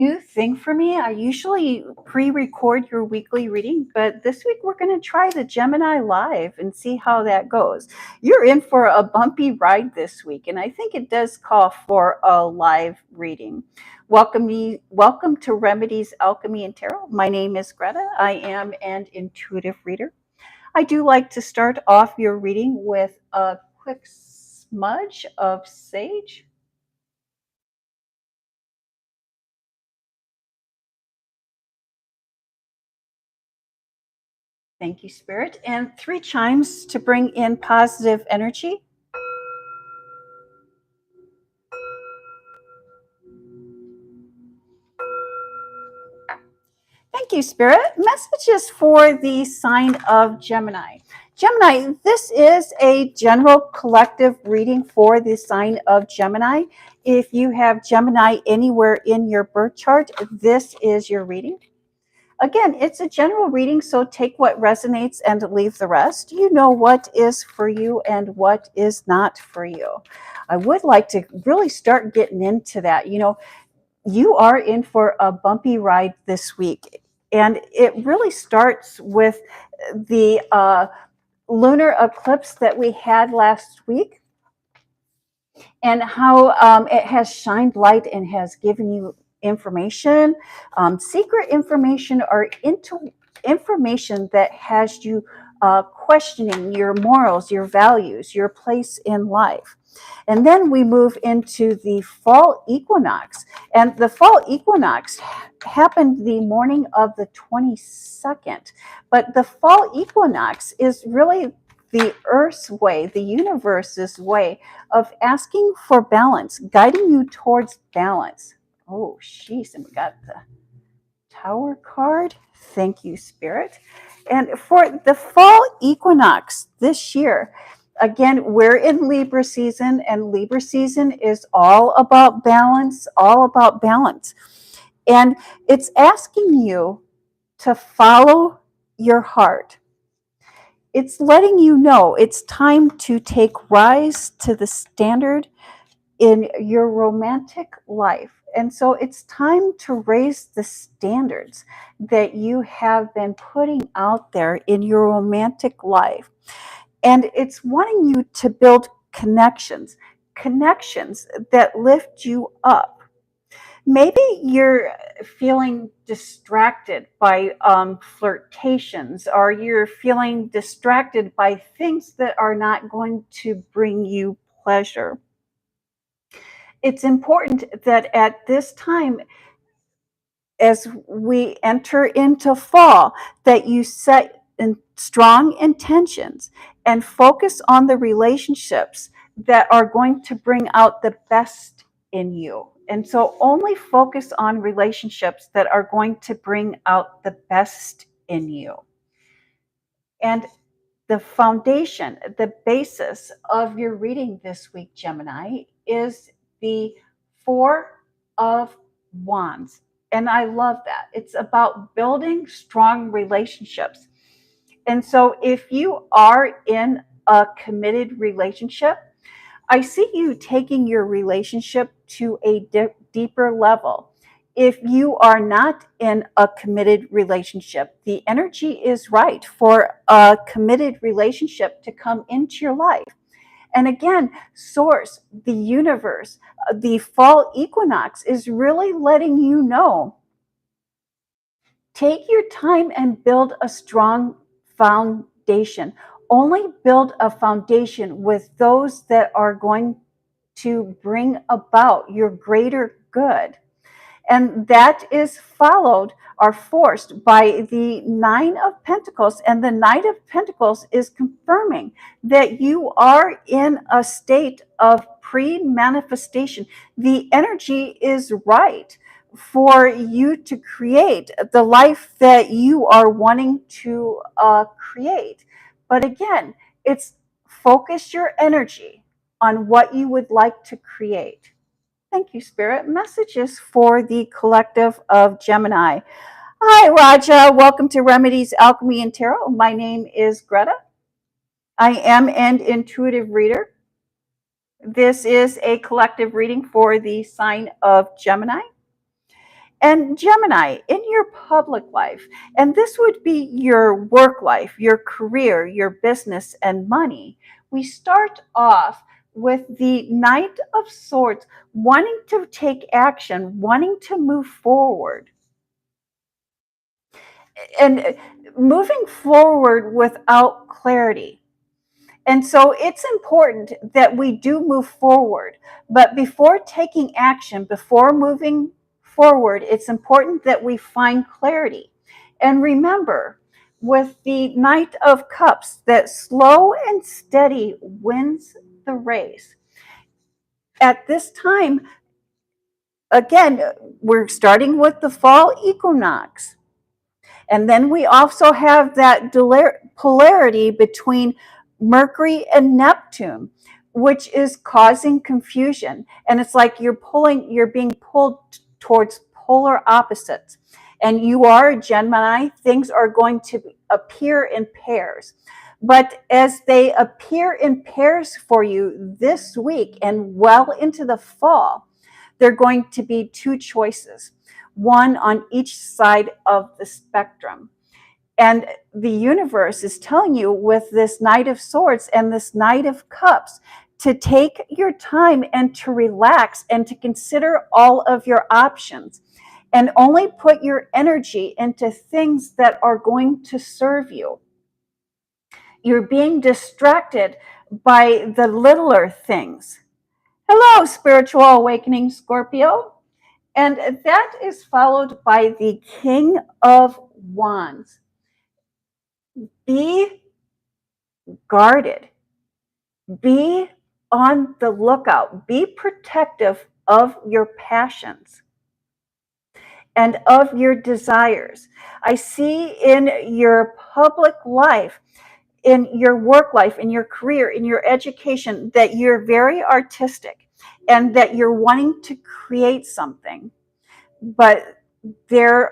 New thing for me. I usually pre-record your weekly reading, but this week we're going to try the Gemini live and see how that goes. You're in for a bumpy ride this week, and I think it does call for a live reading. Welcome to Remedies Alchemy and Tarot. My name is Greta. I am an intuitive reader. I do like to start off your reading with a quick smudge of sage. Thank you, Spirit. And 3 chimes to bring in positive energy. Thank you, Spirit. Messages for the sign of Gemini. Gemini, this is a general collective reading for the sign of Gemini. If you have Gemini anywhere in your birth chart, this is your reading. Again, it's a general reading, so take what resonates and leave the rest. You know what is for you and what is not for you. I would like to really start getting into that. You are in for a bumpy ride this week, and it really starts with the lunar eclipse that we had last week and how it has shined light and has given you information, secret information, or information that has you questioning your morals, your values, your place in life. And then we move into the fall equinox. And the fall equinox happened the morning of the 22nd. But the fall equinox is really the Earth's way, the universe's way of asking for balance, guiding you towards balance. Oh, jeez, and we got the Tower card. Thank you, Spirit. And for the fall equinox this year, again, we're in Libra season, and Libra season is all about balance, all about balance. And it's asking you to follow your heart. It's letting you know it's time to take rise to the standard in your romantic life. And so it's time to raise the standards that you have been putting out there in your romantic life. And it's wanting you to build connections that lift you up. Maybe you're feeling distracted by flirtations, or you're feeling distracted by things that are not going to bring you pleasure. It's important that at this time, as we enter into fall, that you set strong intentions and focus on the relationships that are going to bring out the best in you. And so only focus on relationships that are going to bring out the best in you. And the foundation, the basis of your reading this week, Gemini, is the Four of Wands. And I love that. It's about building strong relationships. And so if you are in a committed relationship, I see you taking your relationship to a deeper level. If you are not in a committed relationship, the energy is right for a committed relationship to come into your life. And again, Source, the universe, the fall equinox is really letting you know, take your time and build a strong foundation. Only build a foundation with those that are going to bring about your greater good. And that is followed or forced by the Nine of Pentacles. And the Knight of Pentacles is confirming that you are in a state of pre-manifestation. The energy is right for you to create the life that you are wanting to create. But again, it's focus your energy on what you would like to create. Thank you, Spirit. Messages for the collective of Gemini. Hi, Raja. Welcome to Remedies Alchemy and Tarot. My name is Greta. I am an intuitive reader. This is a collective reading for the sign of Gemini. And Gemini, in your public life, and this would be your work life, your career, your business, and money, we start off with the Knight of Swords, wanting to take action, wanting to move forward. And moving forward without clarity. And so it's important that we do move forward. But before taking action, before moving forward, it's important that we find clarity. And remember, with the Knight of Cups, that slow and steady wins the race. At this time, again, we're starting with the fall equinox. And then we also have that polarity between Mercury and Neptune, which is causing confusion. And it's like you're being pulled towards polar opposites. And you are a Gemini, things are going to appear in pairs. But as they appear in pairs for you this week and well into the fall, there are going to be two choices, one on each side of the spectrum. And the universe is telling you with this Knight of Swords and this Knight of Cups to take your time and to relax and to consider all of your options and only put your energy into things that are going to serve you. You're being distracted by the littler things. Hello, Spiritual Awakening Scorpio. And that is followed by the King of Wands. Be guarded. Be on the lookout. Be protective of your passions and of your desires. I see in your public life, in your work life, in your career, in your education, that you're very artistic and that you're wanting to create something. But there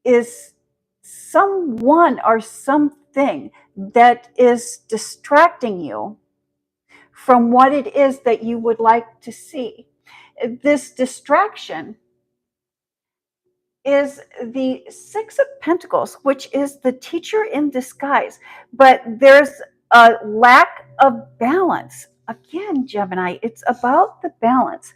is someone or something that is distracting you from what it is that you would like to see. This distraction is the Six of Pentacles, which is the teacher in disguise. But there's a lack of balance. Again, Gemini, it's about the balance.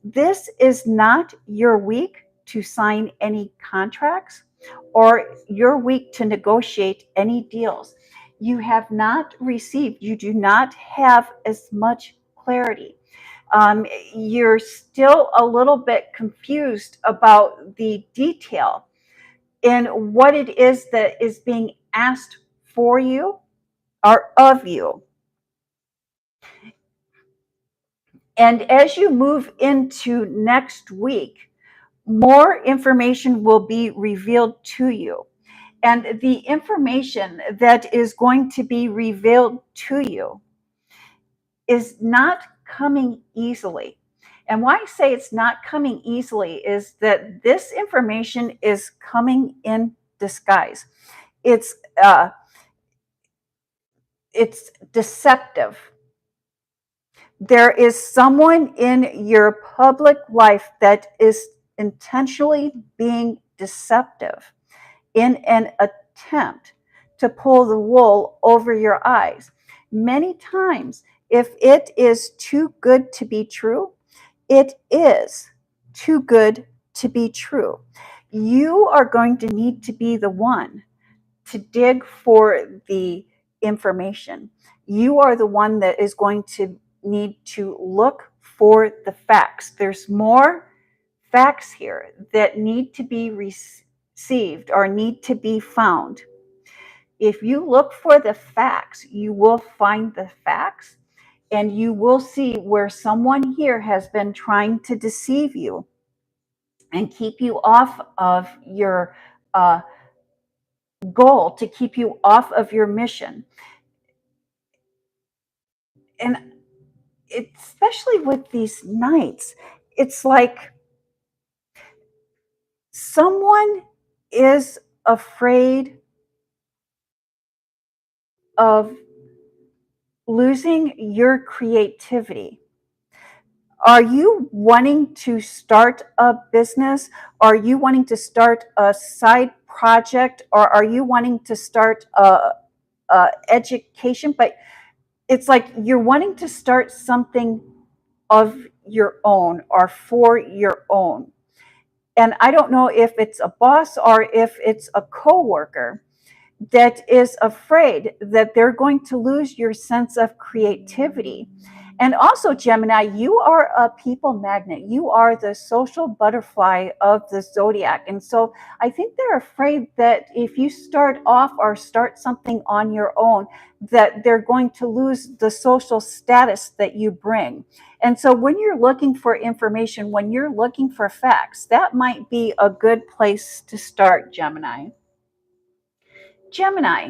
This is not your week to sign any contracts or your week to negotiate any deals. You have not received, you do not have as much clarity. You're still a little bit confused about the detail in what it is that is being asked for you or of you. And as you move into next week, more information will be revealed to you. And the information that is going to be revealed to you is not coming easily. And why I say it's not coming easily is that this information is coming in disguise. It's deceptive. There is someone in your public life that is intentionally being deceptive in an attempt to pull the wool over your eyes. Many times, if it is too good to be true, it is too good to be true. You are going to need to be the one to dig for the information. You are the one that is going to need to look for the facts. There's more facts here that need to be received or need to be found. If you look for the facts, you will find the facts and you will see where someone here has been trying to deceive you and keep you off of your goal, to keep you off of your mission. And especially with these nights, it's like someone is afraid of losing your creativity. Are you wanting to start a business? Are you wanting to start a side project? Or are you wanting to start a education? But it's like you're wanting to start something of your own or for your own. And I don't know if it's a boss or if it's a coworker that is afraid that they're going to lose your sense of creativity. And also, Gemini, you are a people magnet. You are the social butterfly of the zodiac. And so I think they're afraid that if you start off or start something on your own, that they're going to lose the social status that you bring. And so when you're looking for information, when you're looking for facts, that might be a good place to start, Gemini. Gemini,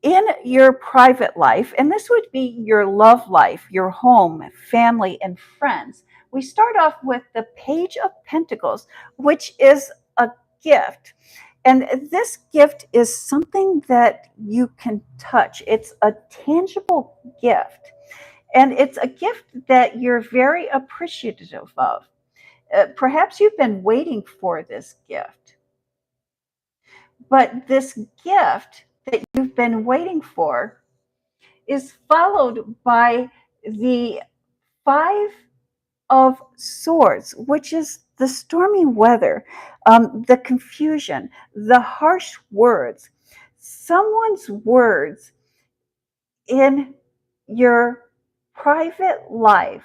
in your private life, and this would be your love life, your home, family, and friends, we start off with the Page of Pentacles, which is a gift. And this gift is something that you can touch. It's a tangible gift. And it's a gift that you're very appreciative of. Perhaps you've been waiting for this gift. But this gift that you've been waiting for is followed by the Five of Swords, which is the stormy weather, the confusion, the harsh words. Someone's words in your private life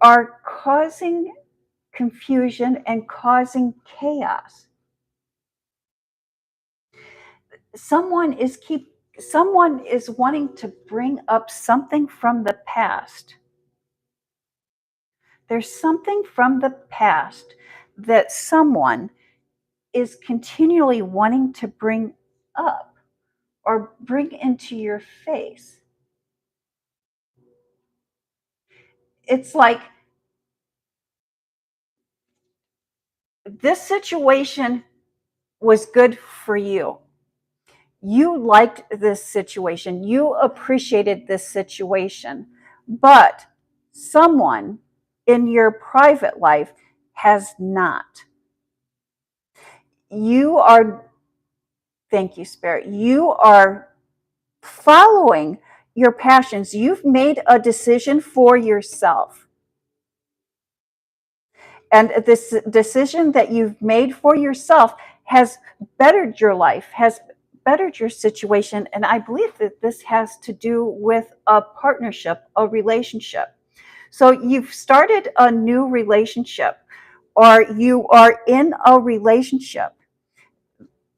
are causing confusion and causing chaos. Someone is wanting to bring up something from the past. There's something from the past that someone is continually wanting to bring up or bring into your face. It's like this situation was good for you. You liked this situation. You appreciated this situation. But someone in your private life has not. You are, thank you, Spirit, you are following your passions. You've made a decision for yourself. And this decision that you've made for yourself has bettered your life, has bettered your situation. And I believe that this has to do with a partnership, a relationship. So you've started a new relationship, or you are in a relationship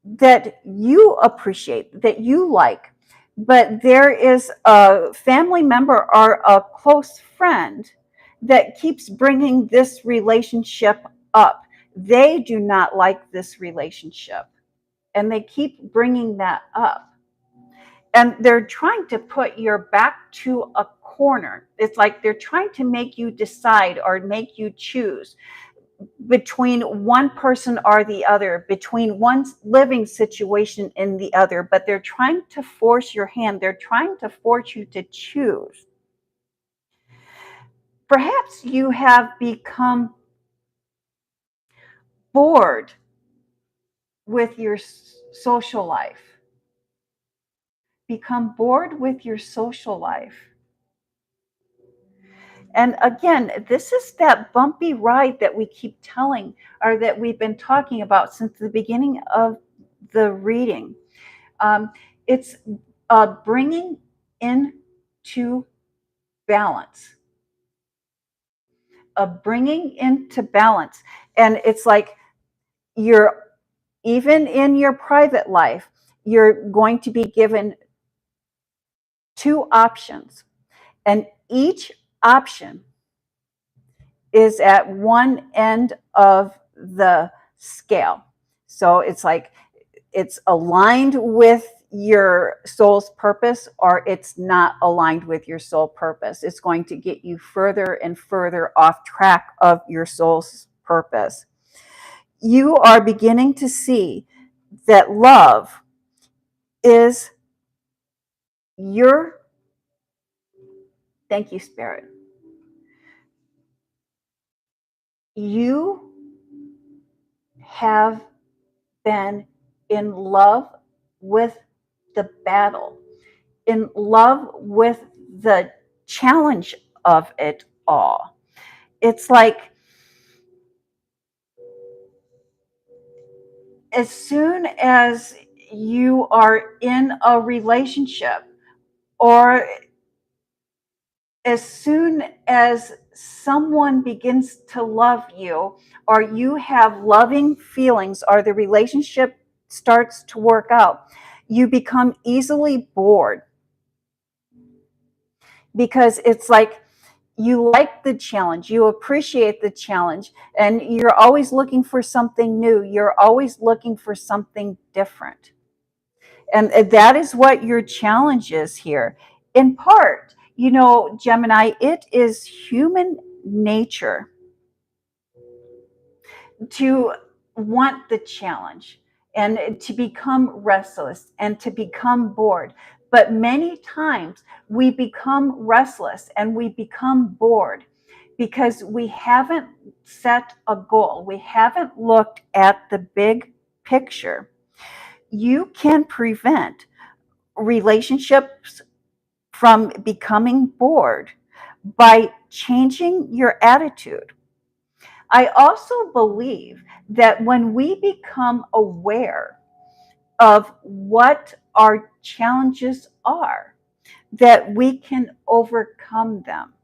that you appreciate, that you like, but there is a family member or a close friend that keeps bringing this relationship up. They do not like this relationship, and they keep bringing that up. And they're trying to put your back to a corner. It's like they're trying to make you decide or make you choose between one person or the other, between one living situation and the other, but they're trying to force your hand. They're trying to force you to choose. Perhaps you have become bored with your social life. Become bored with your social life. And again, this is that bumpy ride that we keep telling, or that we've been talking about since the beginning of the reading. It's bringing into balance, bringing into balance. And it's like you're, even in your private life, you're going to be given two options. And each option is at one end of the scale. So it's like it's aligned with your soul's purpose, or it's not aligned with your soul purpose. It's going to get you further and further off track of your soul's purpose. You are beginning to see that love is your, thank you, Spirit. You have been in love with the battle, in love with the challenge of it all. It's like as soon as you are in a relationship, or as soon as someone begins to love you, or you have loving feelings, or the relationship starts to work out, you become easily bored, because it's like you like the challenge, you appreciate the challenge, and you're always looking for something new, you're always looking for something different. And that is what your challenge is here. In part, Gemini, it is human nature to want the challenge and to become restless and to become bored. But many times we become restless and we become bored because we haven't set a goal. We haven't looked at the big picture. You can prevent relationships from becoming bored by changing your attitude. I also believe that when we become aware of what our challenges are, that we can overcome them.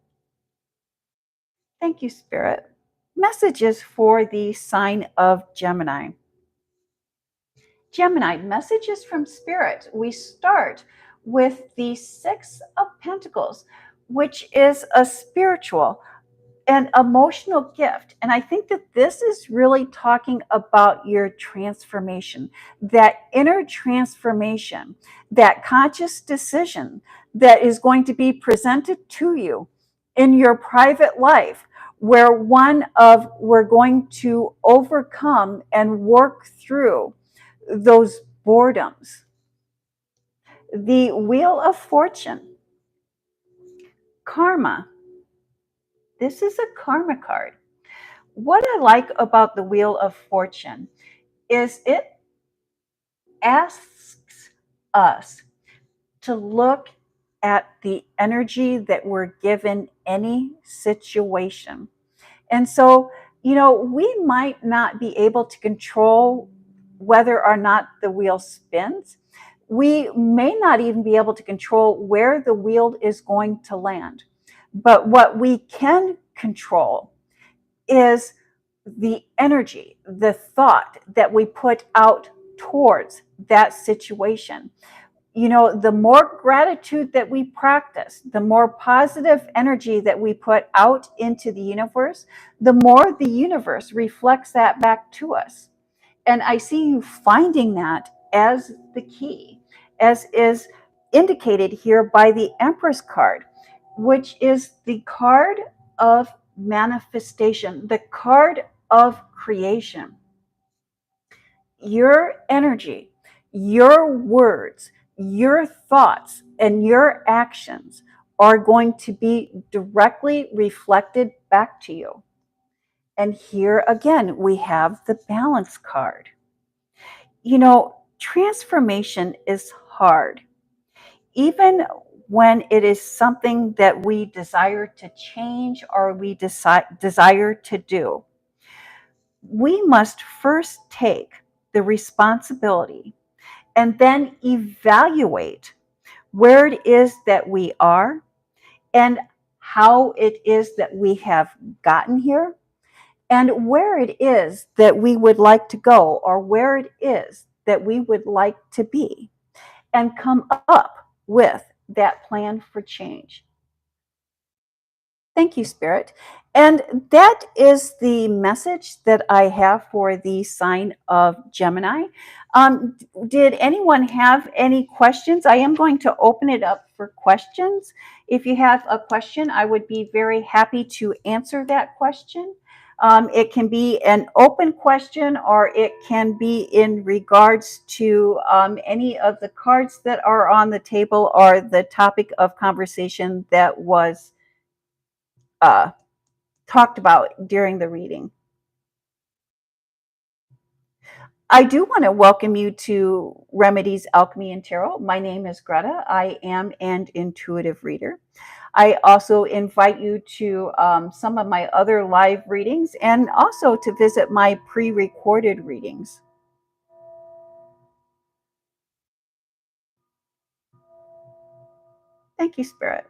Thank you, Spirit. Messages for the sign of Gemini. Gemini, messages from Spirit. We start with the Six of Pentacles, which is a spiritual and emotional gift. And I think that this is really talking about your transformation, that inner transformation, that conscious decision that is going to be presented to you in your private life, where we're going to overcome and work through those boredoms. The Wheel of Fortune, karma. This is a karma card. What I like about the Wheel of Fortune is it asks us to look at the energy that we're given any situation. And so, we might not be able to control whether or not the wheel spins. We may not even be able to control where the wheel is going to land. But what we can control is the energy, the thought that we put out towards that situation. The more gratitude that we practice, the more positive energy that we put out into the universe, the more the universe reflects that back to us. And I see you finding that as the key, as is indicated here by the Empress card, which is the card of manifestation, the card of creation. Your energy, your words, your thoughts, and your actions are going to be directly reflected back to you. And here again, we have the Balance card. Transformation is hard. Even when it is something that we desire to change or we desire to do, we must first take the responsibility and then evaluate where it is that we are and how it is that we have gotten here and where it is that we would like to go or where it is that we would like to be, and come up with that plan for change. Thank you, Spirit. And that is the message that I have for the sign of Gemini. Did anyone have any questions? I am going to open it up for questions. If you have a question, I would be very happy to answer that question. It can be an open question or it can be in regards to any of the cards that are on the table or the topic of conversation that was talked about during the reading. I do want to welcome you to Remedies Alchemy and Tarot. My name is Greta. I am an intuitive reader. I also invite you to some of my other live readings and also to visit my pre-recorded readings. Thank you, Spirit.